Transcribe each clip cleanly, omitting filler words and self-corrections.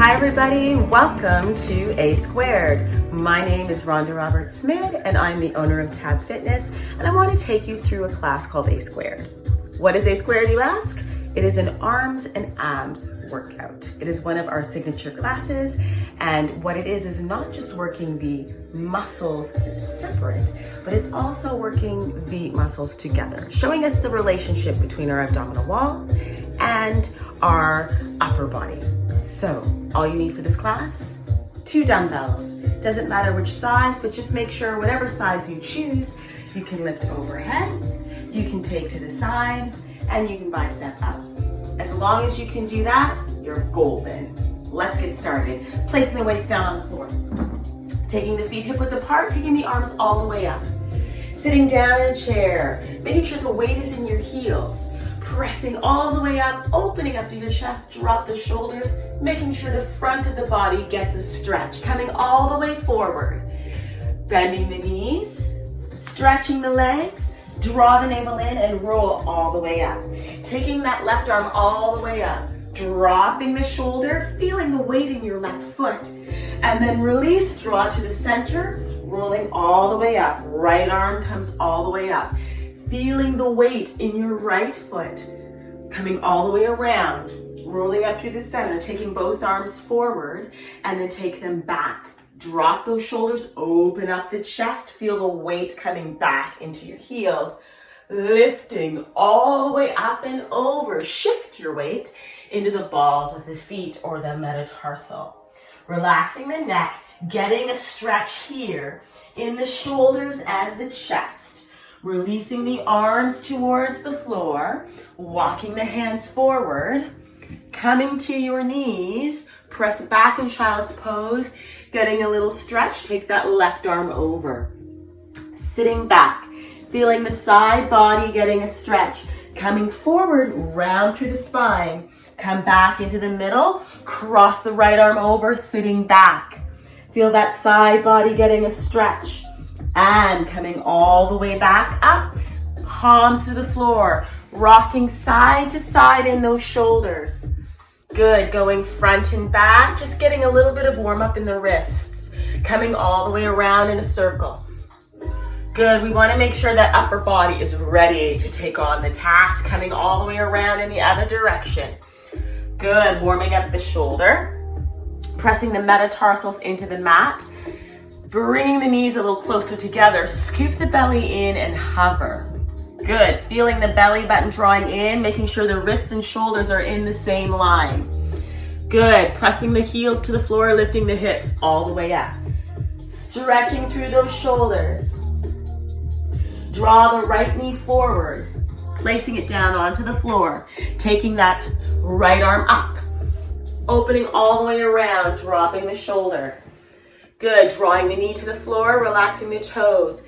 Hi everybody, welcome to A Squared. My name is Rhonda Roberts-Smith and I'm the owner of Tab Fitness, and I want to take you through a class called A Squared. What is A Squared, you ask? It is an arms and abs workout. It is one of our signature classes, and what it is not just working the muscles separate, but it's also working the muscles together, showing us the relationship between our abdominal wall and our upper body. So, all you need for this class, 2 dumbbells. Doesn't matter which size, but just make sure whatever size you choose, you can lift overhead, you can take to the side, and you can bicep up. As long as you can do that, you're golden. Let's get started. Placing the weights down on the floor. Taking the feet hip width apart, taking the arms all the way up. Sitting down in a chair, making sure the weight is in your heels. Pressing all the way up, opening up to your chest, drop the shoulders, making sure the front of the body gets a stretch, coming all the way forward. Bending the knees, stretching the legs, draw the navel in and roll all the way up. Taking that left arm all the way up, dropping the shoulder, feeling the weight in your left foot, and then release, draw to the center, rolling all the way up. Right arm comes all the way up. Feeling the weight in your right foot, coming all the way around, rolling up to the center, taking both arms forward, and then take them back. Drop those shoulders, open up the chest, feel the weight coming back into your heels, lifting all the way up and over. Shift your weight into the balls of the feet or the metatarsal. Relaxing the neck, getting a stretch here in the shoulders and the chest. Releasing the arms towards the floor, walking the hands forward, coming to your knees, press back in child's pose, getting a little stretch, take that left arm over. Sitting back, feeling the side body getting a stretch, coming forward, round through the spine, come back into the middle, cross the right arm over, sitting back. Feel that side body getting a stretch. And coming all the way back up, palms to the floor, rocking side to side in those shoulders. Good, going front and back, just getting a little bit of warm up in the wrists, coming all the way around in a circle. Good, we want to make sure that upper body is ready to take on the task, coming all the way around in the other direction. Good, warming up the shoulder, pressing the metatarsals into the mat, bringing the knees a little closer together, scoop the belly in and hover. Good, feeling the belly button drawing in, making sure the wrists and shoulders are in the same line. Good, pressing the heels to the floor, lifting the hips all the way up. Stretching through those shoulders. Draw the right knee forward, placing it down onto the floor, taking that right arm up, opening all the way around, dropping the shoulder. Good, drawing the knee to the floor, relaxing the toes,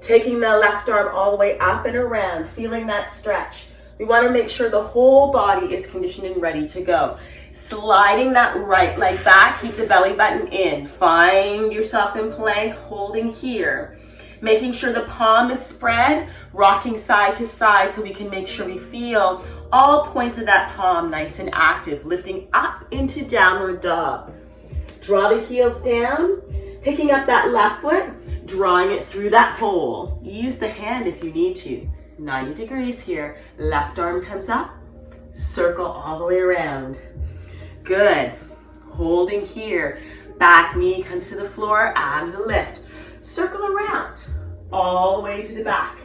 taking the left arm all the way up and around, feeling that stretch. We want to make sure the whole body is conditioned and ready to go. Sliding that right leg back, keep the belly button in. Find yourself in plank, holding here. Making sure the palm is spread, rocking side to side so we can make sure we feel all points of that palm nice and active, lifting up into downward dog. Draw the heels down, picking up that left foot, drawing it through that hole. Use the hand if you need to. 90 degrees here. Left arm comes up, circle all the way around. Good. Holding here. Back knee comes to the floor, abs a lift. Circle around, all the way to the back.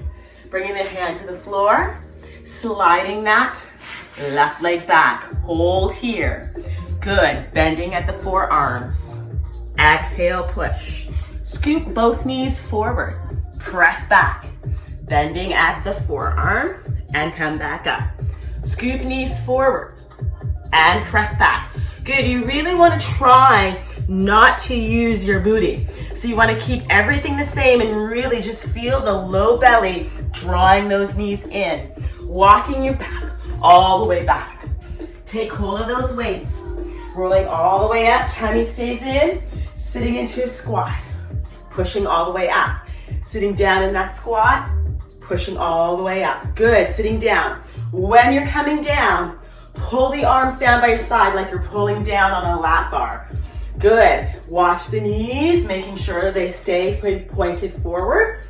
Bringing the hand to the floor, sliding that left leg back. Hold here. Good, bending at the forearms. Exhale, push. Scoop both knees forward. Press back. Bending at the forearm and come back up. Scoop knees forward and press back. Good, you really want to try not to use your booty. So you want to keep everything the same and really just feel the low belly drawing those knees in. Walking your back all the way back. Take hold of those weights. Rolling all the way up, tummy stays in, sitting into a squat, pushing all the way up. Sitting down in that squat, pushing all the way up. Good, sitting down. When you're coming down, Pull the arms down by your side like you're pulling down on a lap bar. Good. Watch the knees, making sure they stay pointed forward.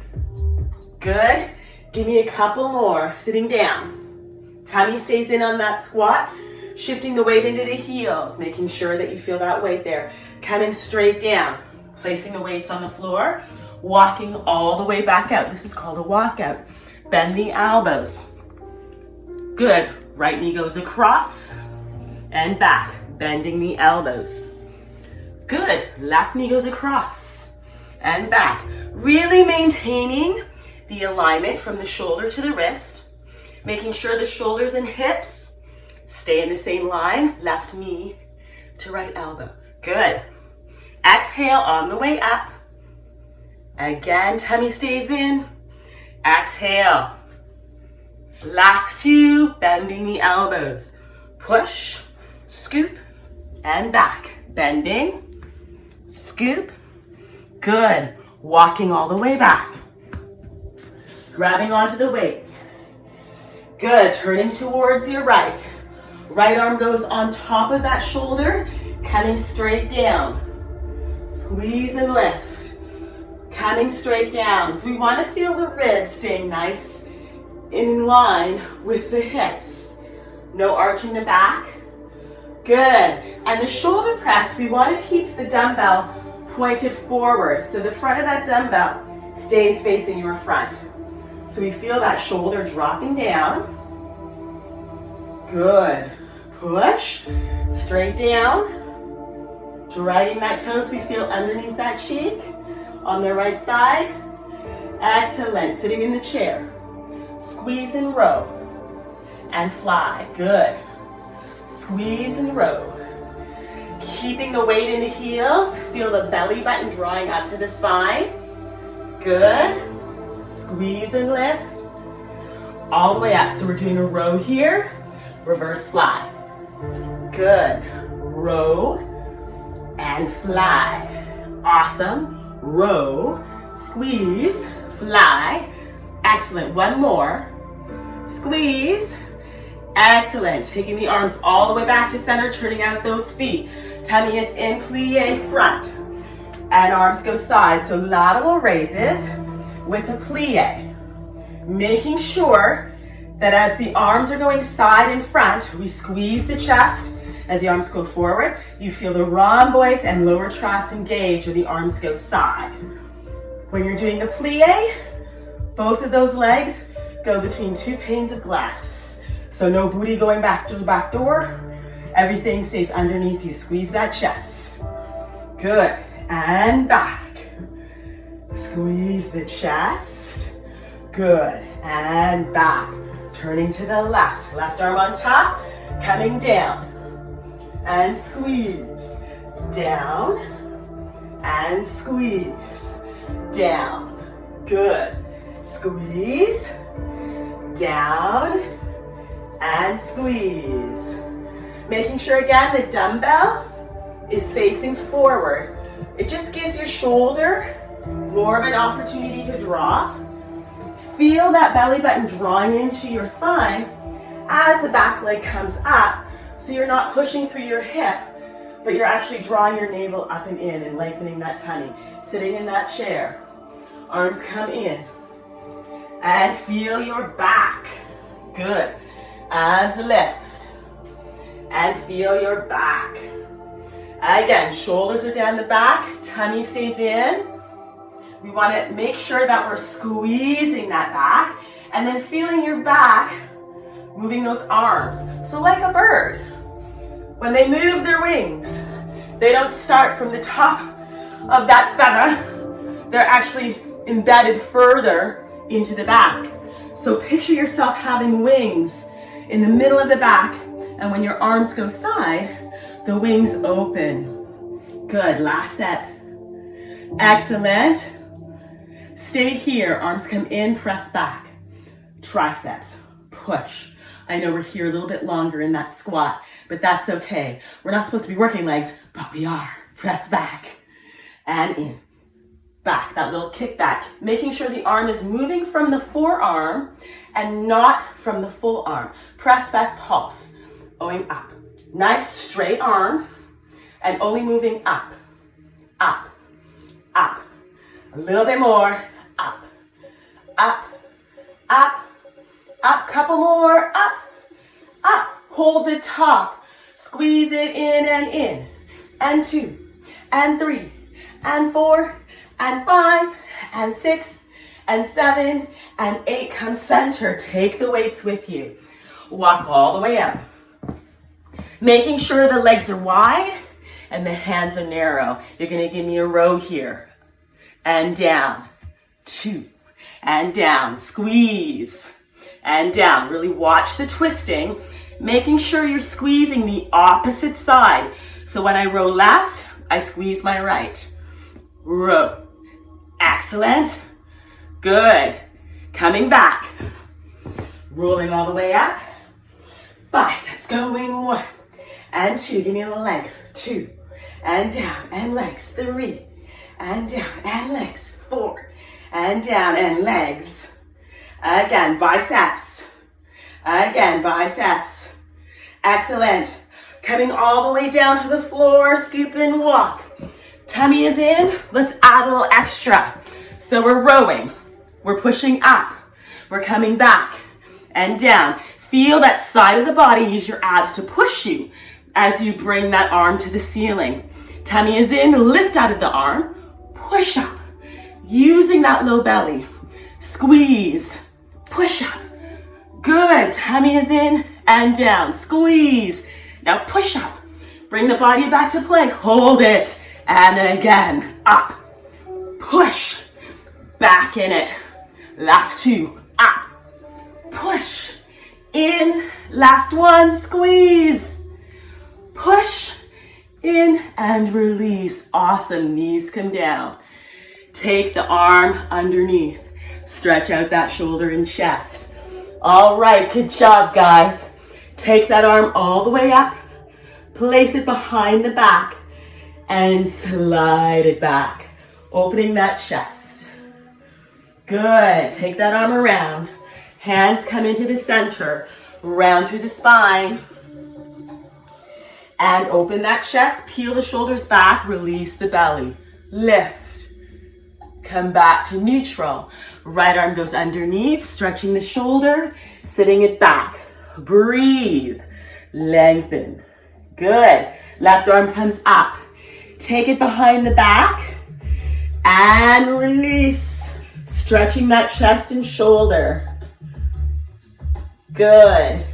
Good. Give me a couple more. Sitting down. Tummy stays in on that squat. Shifting the weight into the heels, making sure that you feel that weight there. Coming straight down. Placing the weights on the floor. Walking all the way back out. This is called a walkout. Bend the elbows. Good. Right knee goes across and back. Bending the elbows. Good. Left knee goes across and back. Really maintaining the alignment from the shoulder to the wrist. Making sure the shoulders and hips stay in the same line. Left knee to right elbow. Good. Exhale on the way up. Again, tummy stays in. Exhale. Last two, bending the elbows. Push, scoop, and back. Bending, scoop. Good. Walking all the way back. Grabbing onto the weights. Good. Turning towards your right. Right arm goes on top of that shoulder, coming straight down. Squeeze and lift. Coming straight down. So we want to feel the ribs staying nice in line with the hips. No arching the back. Good. And the shoulder press, we want to keep the dumbbell pointed forward. So the front of that dumbbell stays facing your front. So we feel that shoulder dropping down. Good. Push. Straight down. Dragging that toe so we feel underneath that cheek. On the right side. Excellent. Sitting in the chair. Squeeze and row. And fly. Good. Squeeze and row. Keeping the weight in the heels. Feel the belly button drawing up to the spine. Good. Squeeze and lift. All the way up. So we're doing a row here. Reverse fly. Good. Row and fly. Awesome. Row, squeeze, fly. Excellent. One more. Squeeze. Excellent. Taking the arms all the way back to center, turning out those feet. Tummy is in plie front. And arms go side. So lateral raises with a plie. Making sure that as the arms are going side and front, we squeeze the chest. As the arms go forward, you feel the rhomboids and lower traps engage when the arms go side. When you're doing the plie, both of those legs go between two panes of glass. So no booty going back to the back door. Everything stays underneath you. Squeeze that chest. Good. And back. Squeeze the chest. Good. And back. Turning to the left. Left arm on top. Coming down. And squeeze. Down. And squeeze. Down. Good. Squeeze. Down. And squeeze. Making sure again the dumbbell is facing forward. It just gives your shoulder more of an opportunity to drop. Feel that belly button drawing into your spine as the back leg comes up, so you're not pushing through your hip, but you're actually drawing your navel up and in and lengthening that tummy. Sitting in that chair, arms come in, and feel your back. Good. Abs lift, and feel your back. Again, shoulders are down the back, tummy stays in. We want to make sure that we're squeezing that back, and then feeling your back, moving those arms. So like a bird, when they move their wings, they don't start from the top of that feather. They're actually embedded further into the back. So picture yourself having wings in the middle of the back, and when your arms go side, the wings open. Good. Last set. Excellent. Stay here. Arms come in, press back. Triceps. Push. I know we're here a little bit longer in that squat, but that's okay. We're not supposed to be working legs, but we are. Press back and in. Back, that little kick back. Making sure the arm is moving from the forearm and not from the full arm. Press back, pulse. going up. Nice straight arm, and only moving up, up, up. A little bit more, up, up, up, up. Couple more, up, up. Hold the top. Squeeze it in, and 2, and 3, and 4, and 5, and 6, and 7, and 8. Come center. Take the weights with you. Walk all the way up. Making sure the legs are wide and the hands are narrow. You're gonna give me a row here. And down. 2. And down. Squeeze. And down. Really watch the twisting. Making sure you're squeezing the opposite side. So when I row left, I squeeze my right. Row. Excellent. Good. Coming back. Rolling all the way up. Biceps going 1 and 2. Give me a leg. 2 and down and legs. 3 and down and legs. 4 and down and legs. Again, biceps. Again, biceps. Excellent. Coming all the way down to the floor. Scoop and walk. Tummy is in. Let's add a little extra. So we're rowing. We're pushing up. We're coming back and down. Feel that side of the body. Use your abs to push you as you bring that arm to the ceiling. Tummy is in. Lift out of the arm. Push up. Using that low belly. Squeeze. Push up. Good. Tummy is in and down. Squeeze. Now push up. Bring the body back to plank. Hold it. And again. Up. Push. Back in it. Last 2. Up. Push. In. Last 1. Squeeze. Push. In and release. Awesome. Knees come down. Take the arm underneath. Stretch out that shoulder and chest. All right. Good job, guys. Take that arm all the way up. Place it behind the back and slide it back. Opening that chest. Good. Take that arm around. Hands come into the center. Round through the spine. And open that chest. Peel the shoulders back. Release the belly. Lift. Come back to neutral. Right arm goes underneath. Stretching the shoulder. Sitting it back. Breathe. Lengthen. Good. Left arm comes up. Take it behind the back. And release. Stretching that chest and shoulder. Good.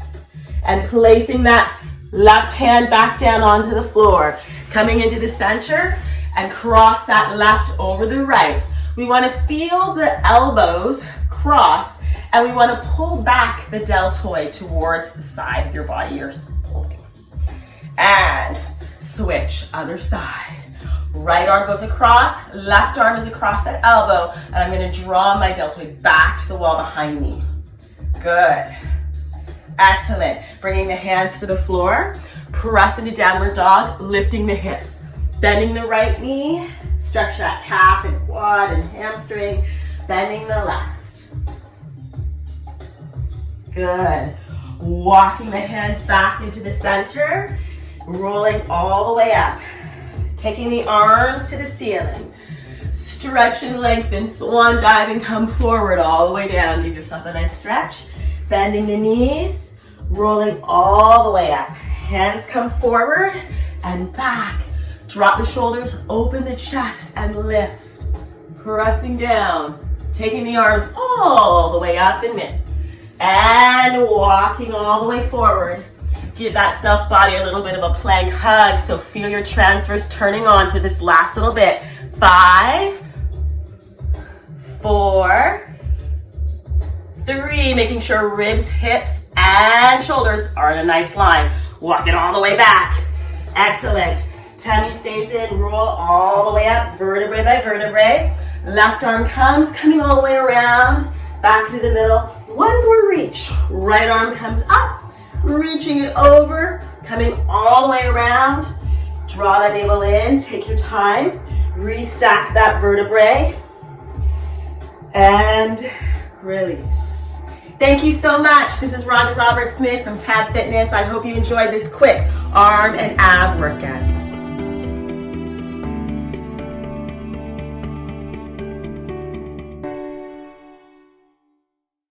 And placing that left hand back down onto the floor. Coming into the center and cross that left over the right. We want to feel the elbows cross and we want to pull back the deltoid towards the side of your body you're holding. And switch, other side. Right arm goes across, left arm is across that elbow, and I'm going to draw my deltoid back to the wall behind me. Good. Excellent. Bringing the hands to the floor, press into downward dog, lifting the hips. Bending the right knee, stretch that calf and quad and hamstring, bending the left. Good. Walking the hands back into the center, rolling all the way up. Taking the arms to the ceiling. Stretch and lengthen, swan dive and come forward all the way down. Give yourself a nice stretch. Bending the knees, rolling all the way up. Hands come forward and back. Drop the shoulders, open the chest and lift. Pressing down. Taking the arms all the way up and in. And walking all the way forward. Give that self body a little bit of a plank hug. So feel your transverse turning on for this last little bit. 5, 4, 3. Making sure ribs, hips, and shoulders are in a nice line. Walking all the way back. Excellent. Tummy stays in. Roll all the way up. Vertebrae by vertebrae. Left arm comes, coming all the way around. Back to the middle. One more reach. Right arm comes up. Reaching it over, coming all the way around. Draw that navel in, take your time. Restack that vertebrae. And release. Thank you so much. This is Rhonda Roberts-Smith from Tab Fitness. I hope you enjoyed this quick arm and ab workout.